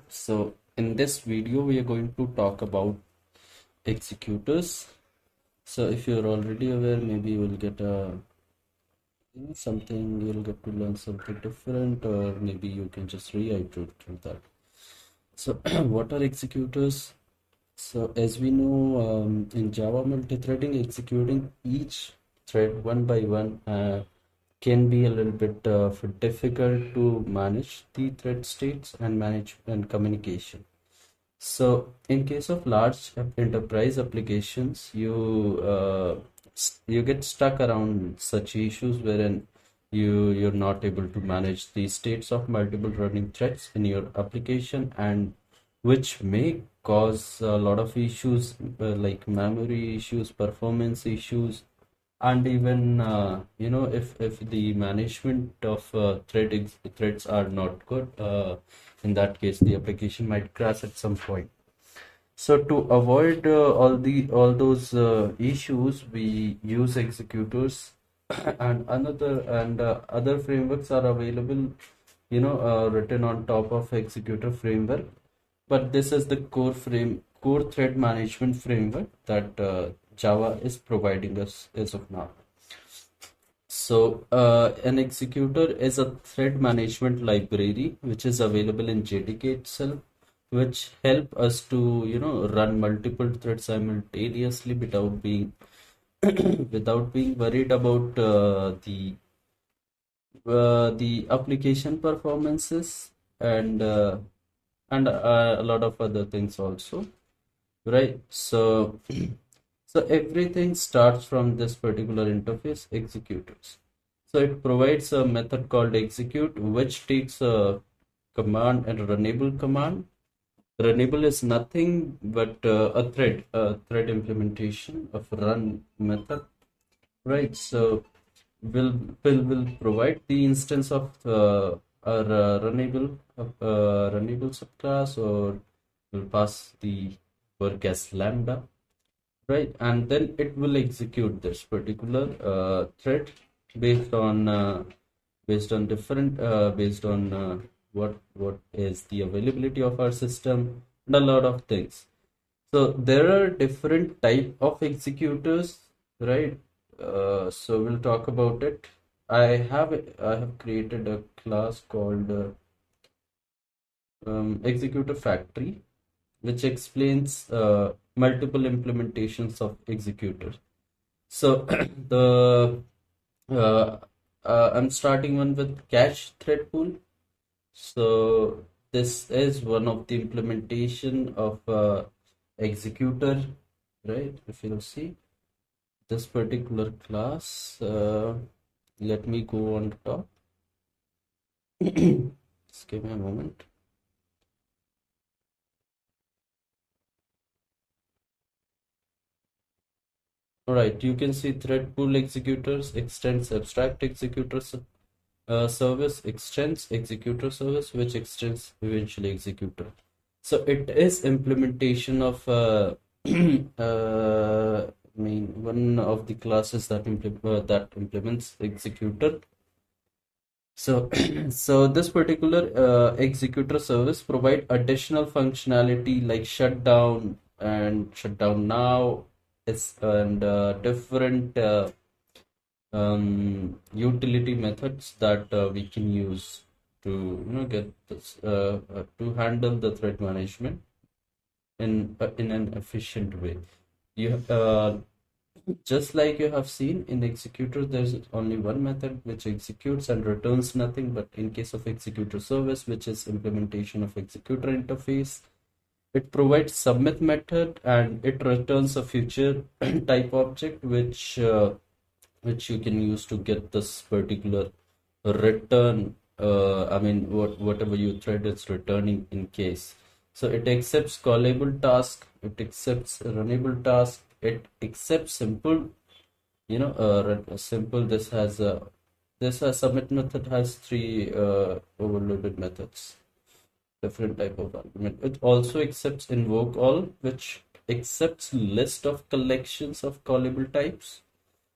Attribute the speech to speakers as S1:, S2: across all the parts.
S1: So in this video, we are going to talk about executors. So if you're already aware, maybe you will get something, you'll get to learn something different, or maybe you can just reiterate to that. So what are executors? So as we know, in Java multi-threading, executing each thread one by one can be a little bit difficult to manage the thread states and manage and communication. So, in case of large enterprise applications, you get stuck around such issues wherein you're not able to manage the states of multiple running threads in your application, and which may cause a lot of issues like memory issues, performance issues, and even if the management of threads are not good, in that case the application might crash at some point. So to avoid all those issues, we use executors and other frameworks are available, written on top of executor framework. But this is the core thread management framework that Java is providing us as of now. So, an executor is a thread management library which is available in JDK itself, which help us to, run multiple threads simultaneously without being without being worried about the application performances and a lot of other things also, right? So, so everything starts from this particular interface, executors. So it provides a method called execute, which takes a command and runnable command. Runnable is nothing but a thread implementation of run method, right? So will provide the instance of our runnable subclass, or will pass the work as lambda, right? And then it will execute this particular thread based on what is the availability of our system and a lot of things. So there are different type of executors, right? So we'll talk about it. I have created a class called executor factory, which explains multiple implementations of executor. So the I'm starting one with cache thread pool. So this is one of the implementation of executor, right? If you'll see this particular class, let me go on top. Just give me a moment. All right, you can see thread pool executors, extends abstract executors service, extends executor service, which extends eventually executor. So it is implementation of one of the classes that implements executor. So so this particular executor service provide additional functionality like shutdown and shutdown now is and different utility methods that we can use to get this to handle the threat management in an efficient way. You just like you have seen in executor, there's only one method which executes and returns nothing. But in case of executor service, which is implementation of executor interface, it provides submit method and it returns a future type object which you can use to get this particular return. Whatever you thread it's returning in case. So it accepts callable task, it accepts runnable task, it accepts simple, simple. This has submit method has three overloaded methods, different type of argument. It also accepts invoke all, which accepts list of collections of callable types,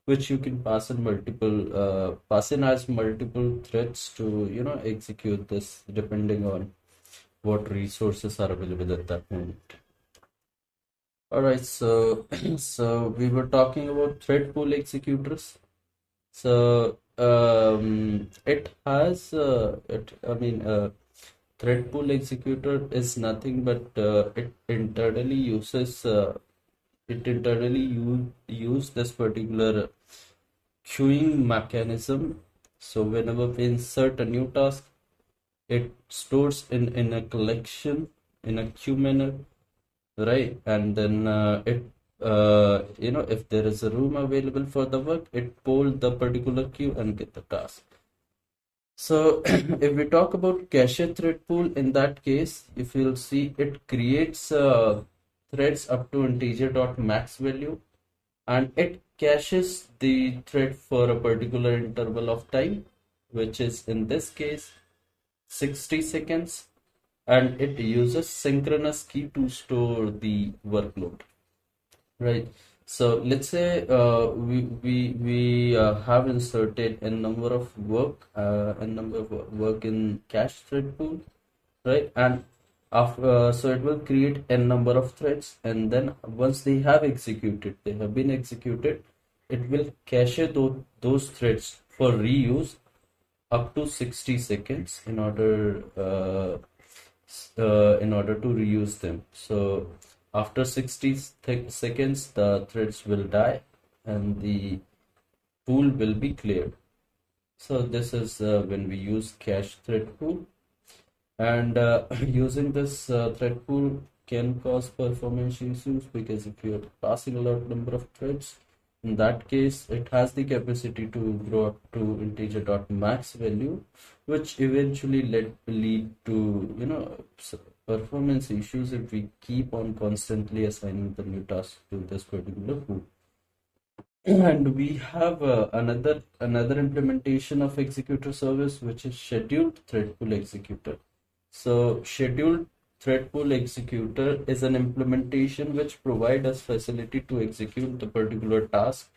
S1: which you can pass in as multiple threads to execute this depending on what resources are available at that moment. All right, so so we were talking about thread pool executors. So it has thread pool executor is nothing but it internally use this particular queuing mechanism. So whenever we insert a new task, it stores in a collection in a queue manner, right? And then if there is a room available for the work, it poll the particular queue and get the task. So if we talk about cache thread pool, in that case, if you'll see, it creates threads up to integer.max value, and it caches the thread for a particular interval of time, which is in this case 60 seconds, and it uses synchronous key to store the workload. Right. So let's say we have inserted a number of work in cache thread pool, right? And after so it will create a number of threads, and then once they have been executed, it will cache those threads for reuse up to 60 seconds in order to reuse them. So after 60 seconds, the threads will die and the pool will be cleared. So this is when we use cache thread pool, and using this thread pool can cause performance issues, because if you're passing a lot number of threads, in that case, it has the capacity to grow up to integer.max value, which eventually lead to performance issues if we keep on constantly assigning the new task to this particular pool. And we have another implementation of executor service, which is scheduled thread pool executor. So scheduled thread pool executor is an implementation which provides us facility to execute the particular task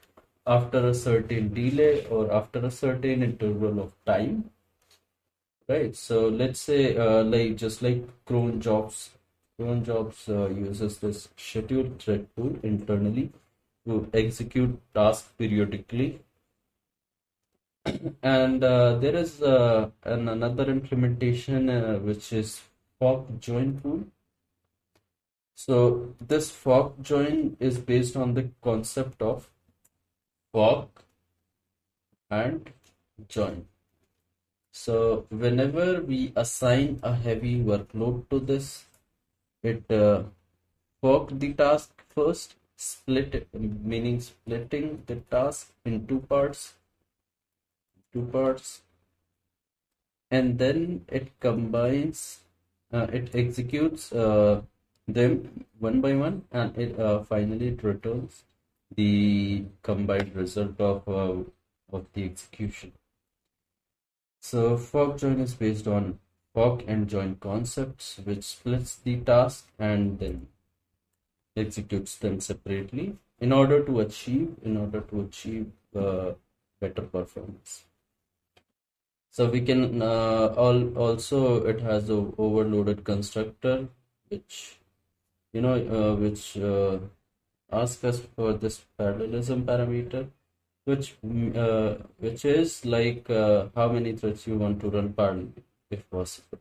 S1: after a certain delay or after a certain interval of time, right? So let's say like just like cron jobs uses this scheduled thread pool internally to execute tasks periodically. And there is another implementation which is fork join pool. So this fork join is based on the concept of fork and join. So whenever we assign a heavy workload to this, it fork the task first, split it, meaning splitting the task in two parts, and then it executes them one by one, and finally it returns the combined result of the execution. So fork join is based on fork and join concepts, which splits the task and then executes them separately in order to achieve better performance. So we can also, it has a overloaded constructor, which asks us for this parallelism parameter, which is like how many threads you want to run parallel if possible.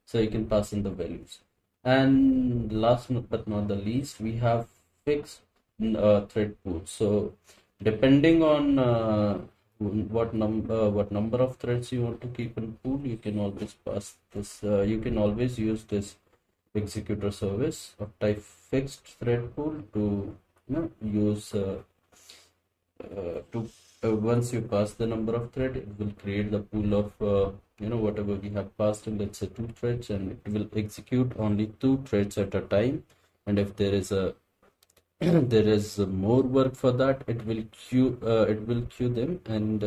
S1: So you can pass in the values. And last but not the least, we have fixed thread pool. So depending on what number of threads you want to keep in pool, you can always pass this. You can always use this executor service of type fixed thread pool to use to once you pass the number of thread, it will create the pool of whatever we have passed in, let's say 2 threads, and it will execute only 2 threads at a time. And if there is a there is more work for that, it will queue them, and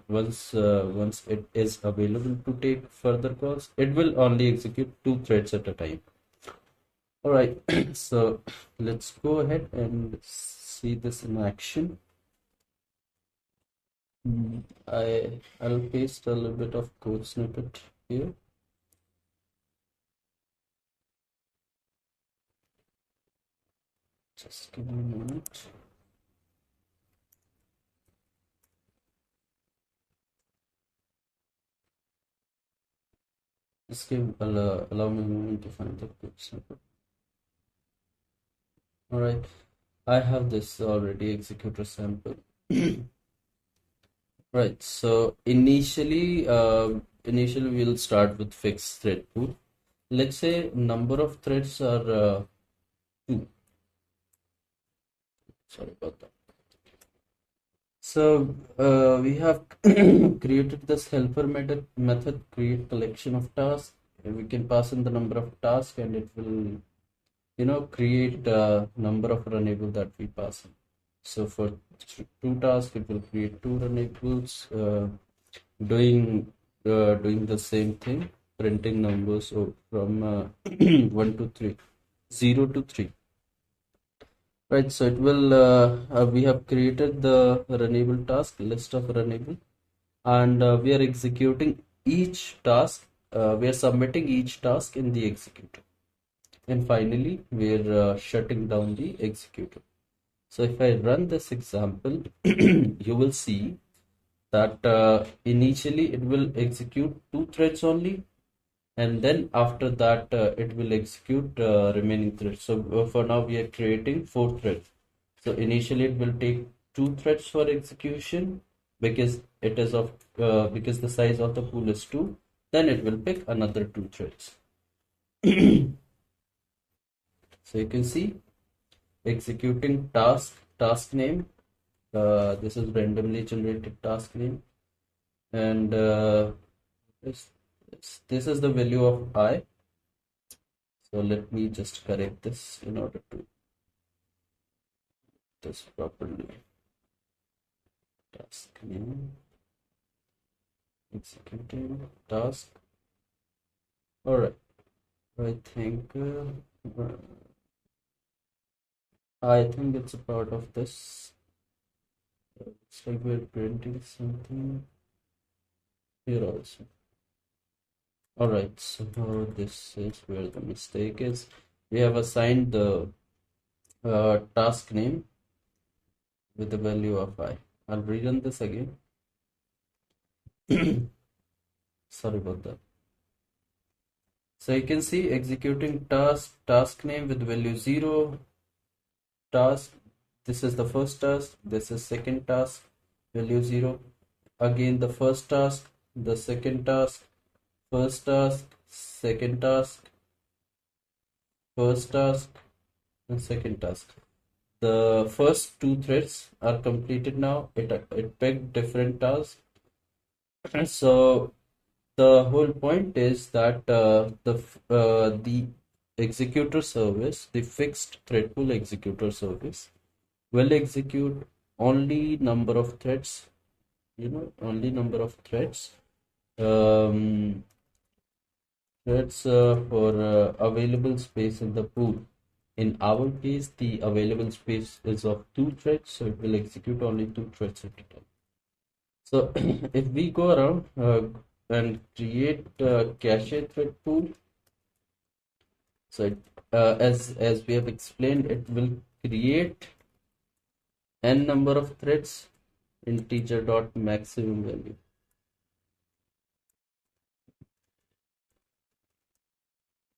S1: once it is available to take further calls, it will only execute 2 threads at a time. All right. So let's go ahead and see this in action. I'll paste a little bit of code snippet here. Just give me a moment. Just allow me a moment to find the quick snippet. All right, I have this already executor sample. Right, so initially we'll start with fixed thread pool. Let's say number of threads are two. Sorry about that. So we have created this helper method create collection of tasks. And we can pass in the number of tasks, and it will create number of runnable that we pass in. So for two tasks, it will create two runables, doing the same thing, printing numbers from 1 to 3, 0 to 3. Right, so it will we have created the runnable task list of runnable, and we are executing each task. We are submitting each task in the executor, and finally we are shutting down the executor. So if I run this example, you will see that initially it will execute two threads only, and then after that it will execute remaining threads. So for now we are creating four threads. So initially it will take two threads for execution because it is of because the size of the pool is two. Then it will pick another two threads. So you can see executing task name. This is randomly generated task name, and this, this is the value of I. So let me just correct this in order to this properly. Task name, executing task. All right. I think it's a part of this. It's like we're printing something here also. All right. So now this is where the mistake is. We have assigned the task name with the value of I. I'll rerun this again. Sorry about that. So you can see executing task name with value 0, task, this is the first task, this is second task, value 0, again the first task, the second task, first task, second task, first task, and second task. The first two threads are completed now. It picked different tasks. So the whole point is that the executor service, the fixed thread pool executor service, will execute only number of threads, only number of threads, threads for available space in the pool. In our case, the available space is of two threads, so it will execute only two threads at a time. So if we go around and create a cache thread pool, so as we have explained, it will create n number of threads, integer dot maximum value.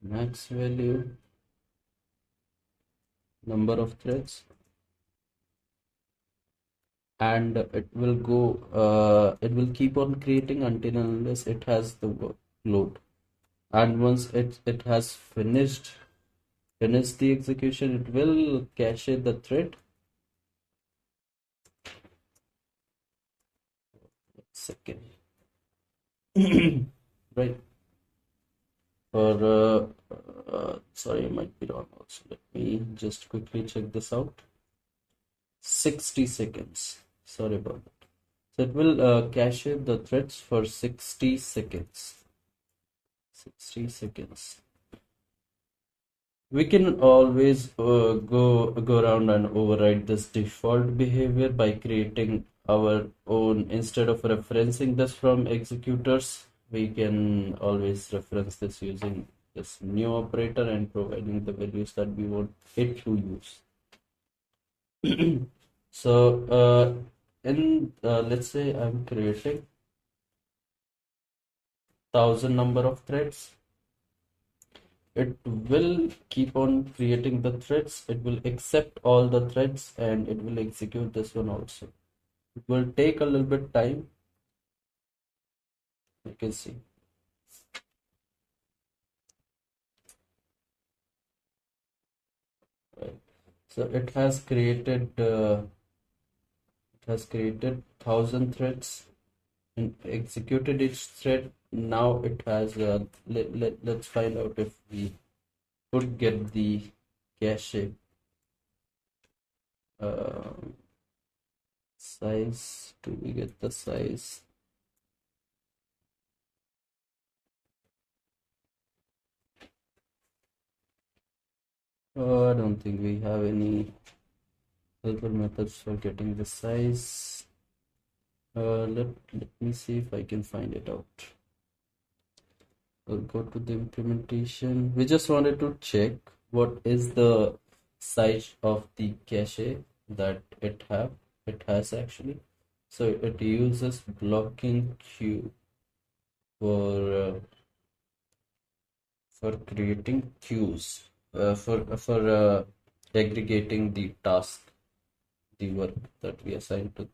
S1: Max value, number of threads, and it will keep on creating until unless it has the workload. And once it has finished the execution, it will cache the thread. Second. Right. Or sorry, I might be wrong also. Let me just quickly check this out. 60 seconds. Sorry about that. So it will cache the threads for 60 seconds. 60 seconds. We can always go around and override this default behavior by creating our own. Instead of referencing this from executors, we can always reference this using this new operator and providing the values that we want it to use. So in let's say I'm creating 1,000 number of threads. It will keep on creating the threads. It will accept all the threads and it will execute this one also. It will take a little bit time. You can see. Right. So it has created 1,000 threads and executed each thread. Now it has let's find out if we could get the cache uh, size. Do we get the size? I don't think we have any helper methods for getting the size. Let me see if I can find it out. I'll go to the implementation. We just wanted to check what is the size of the cache that it has actually. So it uses blocking queue for creating queues for aggregating the task, the work that we assign to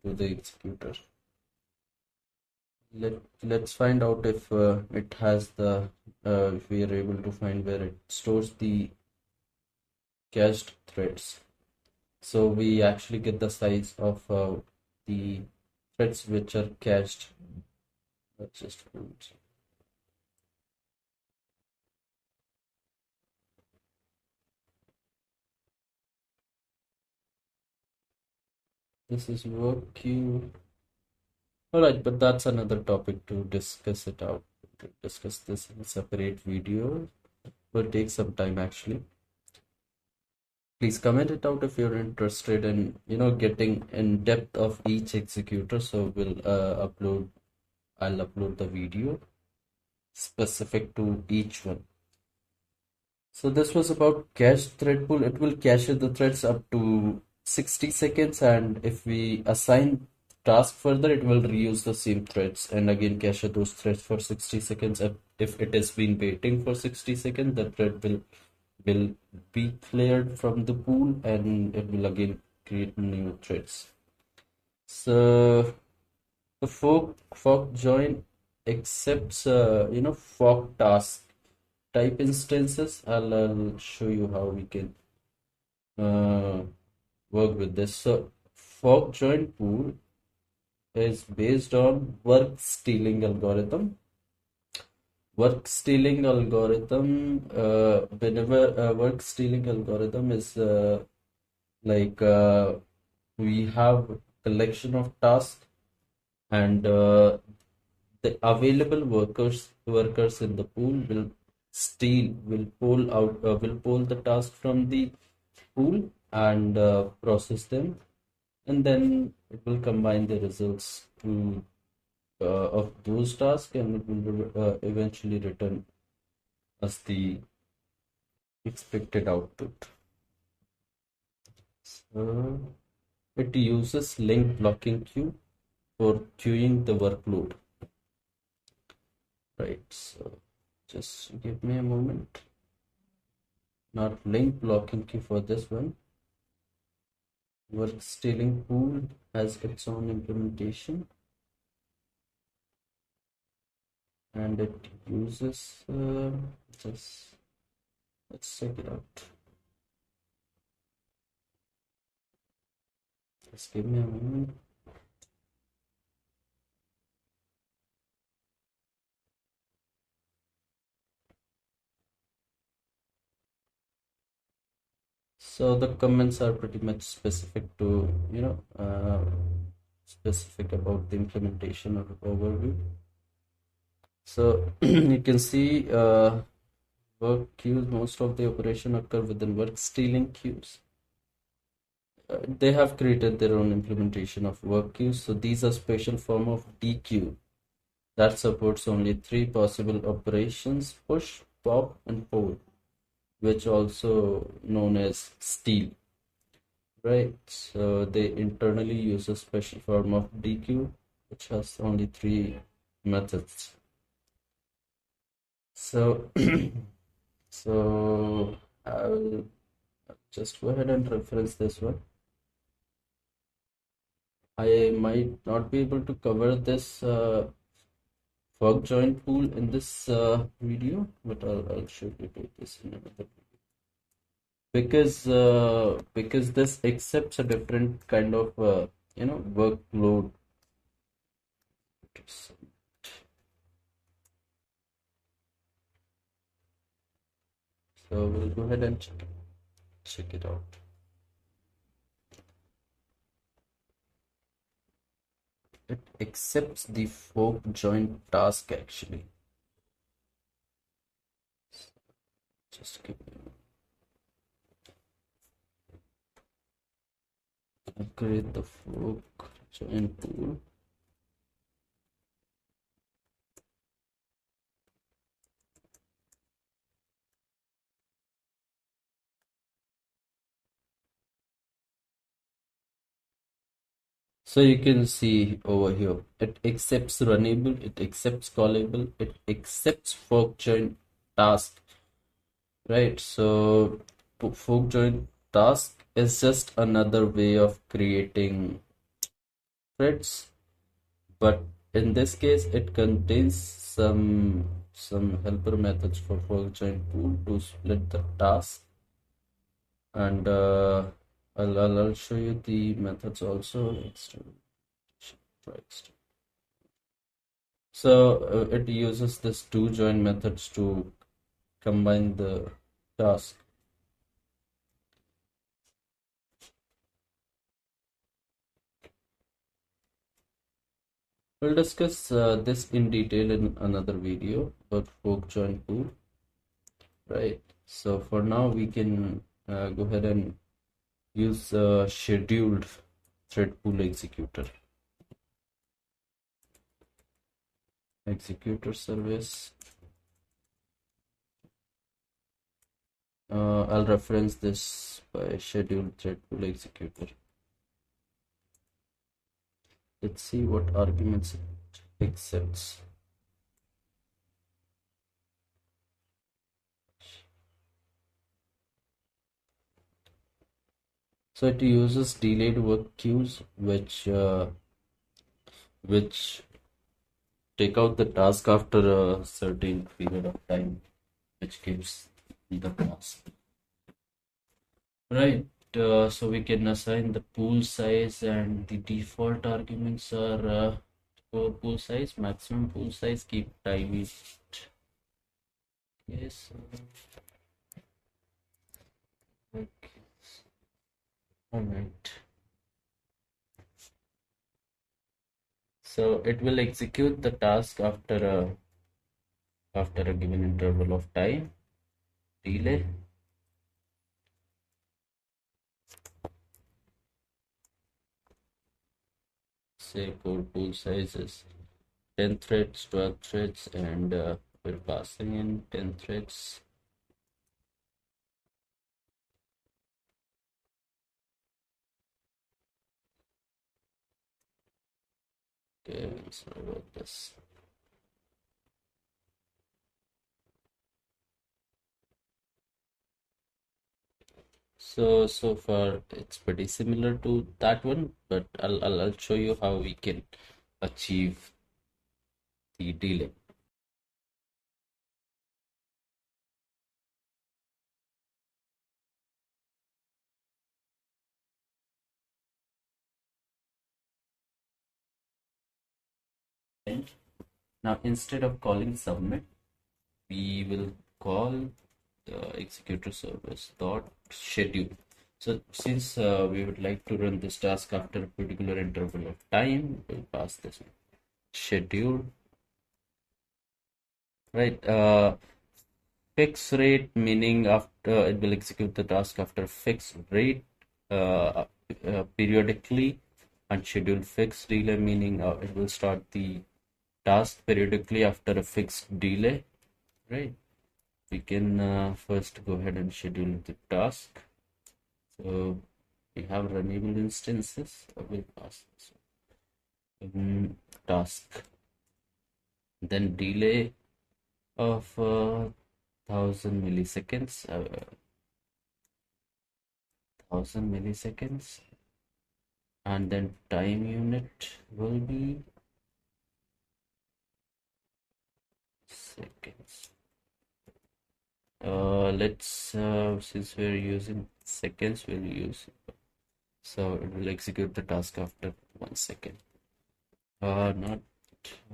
S1: the executor. Let's find out if it has the if we are able to find where it stores the cached threads. So we actually get the size of the threads which are cached. Let's just this is work queue. All right, but that's another topic to discuss it out. To discuss this in a separate video. Will take some time actually. Please comment it out if you're interested in getting in depth of each executor. So I'll upload the video specific to each one. So this was about cache thread pool. It will cache the threads up to 60 seconds, and if we assign task further, it will reuse the same threads and again cache those threads for 60 seconds. If it has been waiting for 60 seconds, the thread will be cleared from the pool and it will again create new threads. So the fork join accepts fork task type instances. I'll show you how we can uh, work with this. So fork join pool is based on work stealing algorithm. Work stealing algorithm, whenever a work stealing algorithm is like we have collection of tasks and the available workers in the pool will pull the task from the pool and process them, and then it will combine the results of those tasks and it will eventually return us the expected output. So it uses link blocking queue for queuing the workload. Right, so just give me a moment. Not link blocking queue for this one. Work stealing pool has its own implementation and it uses just let's check it out. Just give me a moment. So the comments are pretty much specific to specific about the implementation of overview. So you can see work queues, most of the operation occur within work stealing queues. They have created their own implementation of work queues. So these are special form of DQ that supports only three possible operations: push, pop, and pull, which also known as steal. right? So they internally use a special form of DQ, which has only three methods. So, so I'll just go ahead and reference this one. I might not be able to cover this fork join pool in this video, but I'll show you this in another video. Because this accepts a different kind of workload. So we'll go ahead and check it out. It accepts the fork join task actually. Just give me. I'll create the fork join pool. So you can see over here, it accepts runnable, it accepts callable, it accepts fork join task, right? So fork join task is just another way of creating threads, but in this case, it contains some helper methods for fork join pool to split the task, and I'll show you the methods also. So it uses this two join methods to combine the task. We'll discuss this in detail in another video about fork join pool, right? So for now, we can go ahead and use scheduled thread pool executor. Executor service. I'll reference this by scheduled thread pool executor. Let's see what arguments it accepts. So it uses delayed work queues, which take out the task after a certain period of time, which gives the task. Right. So we can assign the pool size, and the default arguments are core pool size, maximum pool size, keep time it. Yes. Okay. All right. So it will execute the task after a given interval of time. Delay. Say core pool size is 10 threads, 12 threads, and we're passing in 10 threads. Okay, sorry about this. So far it's pretty similar to that one, but I'll show you how we can achieve the delay. Now instead of calling submit, we will call the executor service dot schedule. So since we would like to run this task after a particular interval of time, we'll pass this one. Schedule, right? Fixed rate meaning after it will execute the task after fixed rate periodically, and schedule fixed delay meaning it will start the task periodically after a fixed delay, right? We can first go ahead and schedule the task. So We have runnable instances. We'll pass this task. Then delay of 1000 milliseconds. 1000 milliseconds, and then time unit will be seconds. Let's since we're using seconds, we'll use, so it will execute the task after 1 second. Not,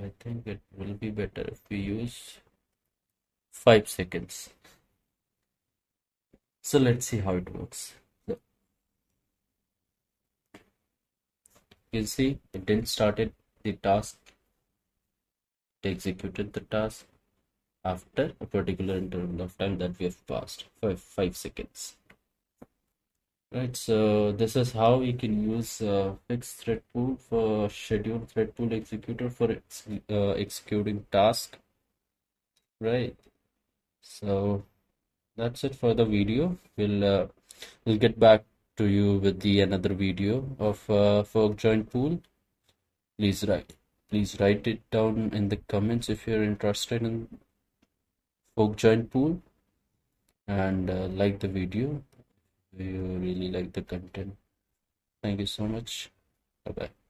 S1: I think it will be better if we use 5 seconds. So let's see how it works. So you see, it didn't started the task. It executed the task after a particular interval of time that we have passed, 5 seconds. Right, so this is how we can use fixed thread pool for scheduled thread pool executor for executing task. Right, so that's it for the video. We'll get back to you with the another video of fork join pool. Please write it down in the comments if you're interested in fork join pool, and like the video if you really like the content. Thank you so much. Bye bye.